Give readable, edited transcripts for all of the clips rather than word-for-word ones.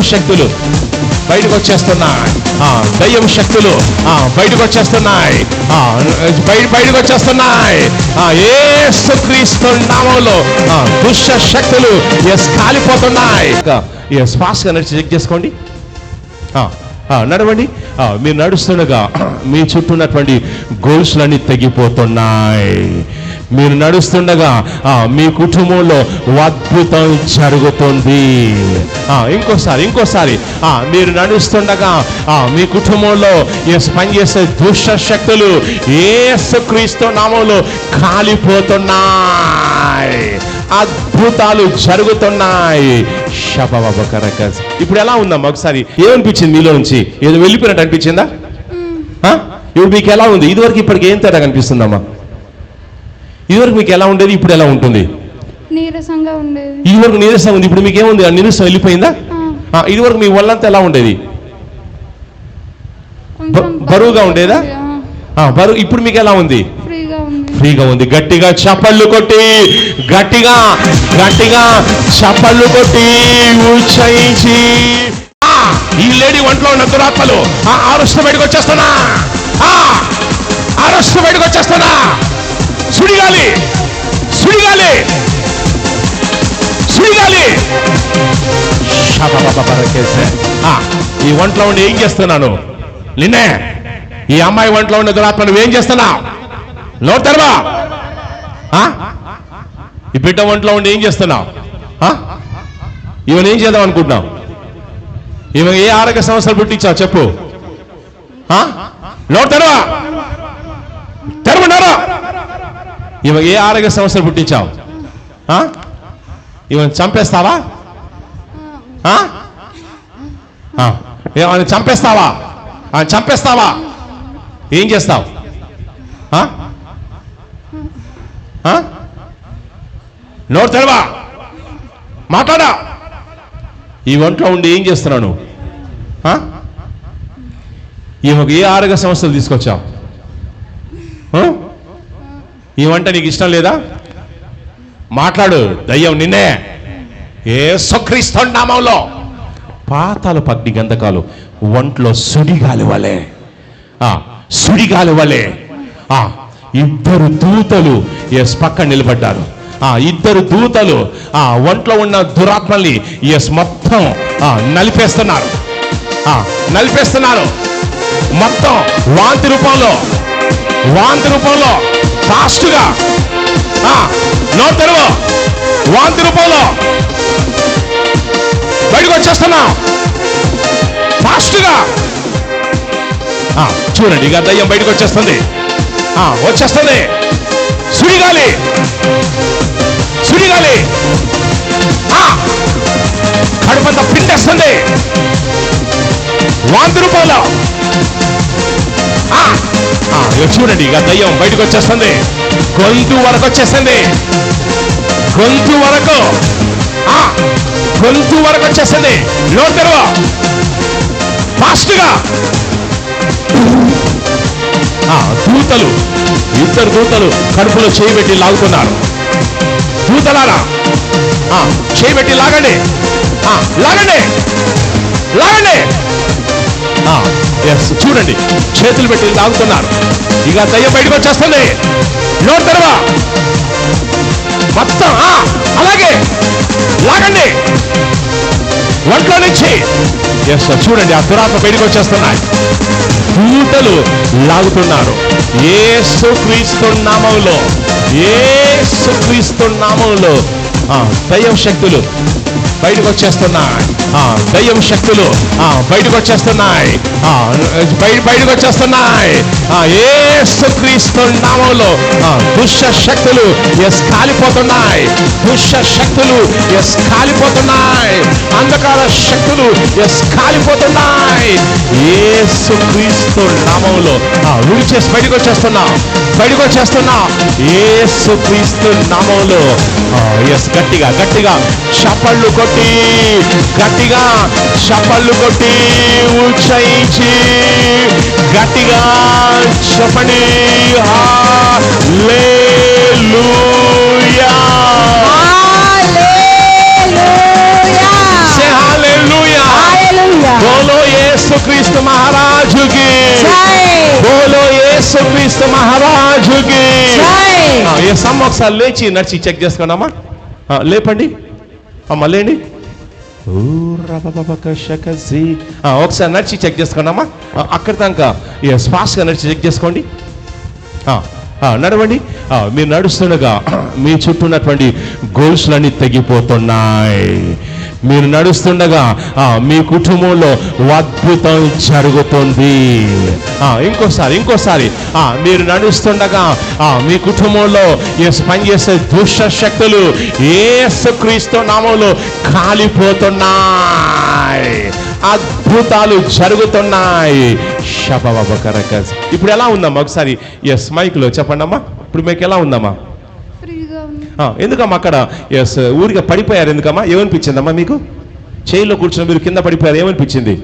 దయ్యం శక్తులు బయటకు వచ్చేస్తున్నాయి. దయ్యం శక్తులు బయటకు వచ్చేస్తున్నాయి. బయటకు వచ్చేస్తున్నాయి. యేసుక్రీస్తు నామములో దుష్ట శక్తులు కాలిపోతున్నాయి. ఫాస్ట్గా నడిచి చెక్ చేసుకోండి. నడవండి. మీరు నడుస్తుండగా మీ చుట్టూ ఉన్నటువంటి గోల్స్లన్నీ తెగిపోతున్నాయి. మీరు నడుస్తుండగా మీ కుటుంబంలో అద్భుతం జరుగుతుంది. ఇంకోసారి మీరు నడుస్తుండగా మీ కుటుంబంలో పనిచేసే దుష్ట శక్తులు యేసుక్రీస్తు నామములో కాలిపోతున్నాయి. అద్భుతాలు జరుగుతున్నాయి. ఇప్పుడు ఎలా ఉందమ్మా? ఒకసారి ఏమనిపించింది? మీలో నుంచి ఏదో వెళ్ళిపోయినట్టు అనిపించిందా? ఇప్పుడు మీకు ఎలా ఉంది? ఇదివరకు ఇప్పటికి ఏం తేడా కనిపిస్తుందమ్మా? ఇదివరకు మీకు ఎలా ఉండేది, ఇప్పుడు ఎలా ఉంటుంది? నీరసంగా ఉండేది. ఇదివరకు నీరసంగా ఉంది, ఇప్పుడు మీకు ఏముంది? ఆ నీరసం వెళ్ళిపోయిందా? ఇదివరకు మీ ఒళ్ళంతా ఎలా ఉండేది? బరువుగా ఉండేదా? బరువు. ఇప్పుడు మీకు ఎలా ఉంది? ఫ్రీగా ఉంది. గట్టిగా చప్పళ్ళు కొట్టి చప్పళ్ళు కొట్టి ఉచ్చయించి ఈ లేడీ ఒంట్లో ఉన్న దురాత్మలు ఆరుస్తూ బయటకు వచ్చేస్తున్నా. సుడిగాలి ఈ ఒంట్లో ఉండి ఏం చేస్తున్నాను? నిన్నే ఈ అమ్మాయి ఒంట్లో ఉన్న దురాత్మ నువ్వేం చేస్తున్నావు? నోరు తెరవా. ఈ బిడ్డ ఒంట్లో ఉండి ఏం చేస్తున్నావు? ఈవెన్ ఏం చేద్దాం అనుకుంటున్నావు? ఈమె ఏ ఆరోగ్య సమస్యలు పుట్టించావు చెప్పు? నోరు తెరవా. తెరవన్నారా? ఈమె ఏ ఆరోగ్య సమస్యలు పుట్టించావు? ఈమెను చంపేస్తావా? చంపేస్తావా? ఏం చేస్తావు? నోరు తెరవా. మాట్లాడా. ఈ ఒంట్లో ఉండి ఏం చేస్తున్నాను? ఈమెకు ఏ ఆరోగ్య సమస్యలు తీసుకొచ్చావు? ఈ వంట నీకు ఇష్టం లేదా? మాట్లాడు. దయ్యం నిన్నే యేసుక్రీస్తు నామములో పాతాళపు అగ్ని గంధకాలు ఒంట్లో సుడిగాలి వలె ఇద్దరు దూతలు పక్కన నిలబడ్డారు. ఇద్దరు దూతలు ఒంట్లో ఉన్న దురాత్మల్ని మొత్తం నలిపేస్తున్నారు. మొత్తం వాంతి రూపంలో ఫాస్ట్గా నోరు తెరువు. వాంతి రూపంలో బయటకు వచ్చేస్తున్నా ఫాస్ట్గా. చూడండి, ఇక దయ్యం బయటకు వచ్చేస్తుంది. సుడిగాలి కడుపంతా పిండేస్తుంది వాంతి రూపంలో. చూడండి, ఇక దయ్యం బయటకు వచ్చేస్తుంది. గొంతు వరకు వచ్చేసింది. గొంతు వరకు వచ్చేసింది. నోరు తెరువు ఫాస్ట్గా. ఇద్దరు దూతలు కడుపులో చేయి పెట్టి లాగుతున్నారు. దూతలారా చేయి పెట్టి లాగండి. చూడండి, చేతులు పెట్టి లాగుతున్నారు. ఇక దయ్యం బయటకు వచ్చేస్తుంది. నోరు తెరవా. మొత్తం అలాగే లాగండి ఒంట్లో నుంచి. చూడండి, ఆ దురాత్మ బయటకు వచ్చేస్తున్నాయి. దూతలు లాగుతున్నారు. యేసుక్రీస్తు నామములో దయ్యం శక్తులు బయటకు వచ్చేస్తున్నాయి. యేసుక్రీస్తు నామములో దుష్ట శక్తులు కాలిపోతున్నాయి. అంధకార శక్తులు కాలిపోతున్నాయి. యేసుక్రీస్తు నామములో విడిచేసి బయటకు వచ్చేస్తున్నా. యేసుక్రీస్తు నామములో గట్టిగా చప్పళ్ళు కొట్టి ఉచ్చయించి గట్టిగా చెప్పండి. హల్లెలూయా. Say hallelujah. యేసుక్రీస్తు మహారాజుకి జై బోలో యేసుక్రీస్తు మహారాజుకి జై అమ్మ ఒకసారి లేచి నడిచి చెక్ చేసుకోండమ్మా. లేపండి అమ్మ, లేండి. ఒకసారి నడిచి చెక్ చేసుకోండమ్మా. అక్కడ దాకా ఫాస్ట్గా నడిచి చెక్ చేసుకోండి. నడవండి. మీరు నడుస్తుండగా మీ చుట్టూ ఉన్నటువంటి గోల్స్లన్నీ తెగిపోతున్నాయి. మీరు నడుస్తుండగా మీ కుటుంబంలో అద్భుతం జరుగుతుంది. ఇంకోసారి మీరు నడుస్తుండగా మీ కుటుంబంలో పనిచేసే దుష్ట శక్తులు యేసుక్రీస్తు నామములో కాలిపోతున్నాయి. అద్భుతాలు జరుగుతున్నాయి. షబబకరకస్. ఇప్పుడు ఎలా ఉందమ్మా? ఒకసారి మైక్లో చెప్పండమ్మా. ఇప్పుడు మీకు ఎలా ఉందమ్మా? ఫ్రీగా ఉంది. ఎందుకమ్మా అక్కడ ఊరిగా పడిపోయారు? ఎందుకమ్మా? ఏమనిపించిందమ్మా మీకు? చైర్లో కూర్చొని మీరు కింద పడిపోయారు, ఏమనిపించింది?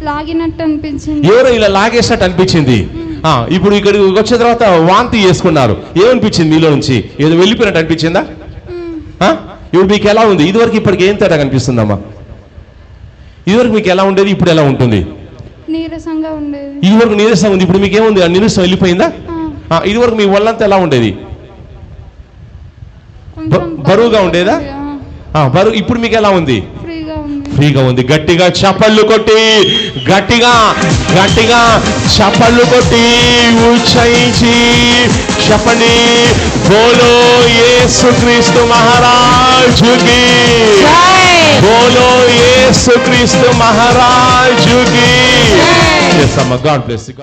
లాగినట్టు అనిపించింది. ఎవరో ఇలా లాగేసినట్టు అనిపించింది. ఇప్పుడు ఇక్కడికి వచ్చిన తర్వాత వాంతి చేసుకున్నారు, ఏమనిపించింది? మీలో నుంచి ఏదో వెళ్ళిపోయినట్టు అనిపించిందా? ఇప్పుడు మీకు ఎలా ఉంది? ఇదివరకు ఇప్పటికి ఏం తేడా కనిపిస్తుందమ్మా? ఇదివరకు మీకు ఎలా ఉండేది, ఇప్పుడు ఎలా ఉంటుంది? నీరసంగా ఉండేది. ఇదివరకు నీరసం ఉంది, ఇప్పుడు మీకు ఏముంది? ఆ నీరసం వెళ్ళిపోయిందా? ఇదివరకు మీ ఒళ్ళంతా ఎలా ఉండేది? కొంచెం బరువుగా ఉండేదా? బరువు. ఇప్పుడు మీకు ఎలా ఉంది? ఫ్రీగా ఉంది. ఫ్రీగా ఉంది. గట్టిగా చప్పళ్ళు కొట్టి, గట్టిగా చప్పళ్ళు కొట్టి ఉచ్చరించి చెప్పండి, బోలో యేసుక్రీస్తు మహారాజుకి జై బోలో యేసుక్రీస్తు మహారాజుకి. జై గాడ్ బ్లెస్ యు.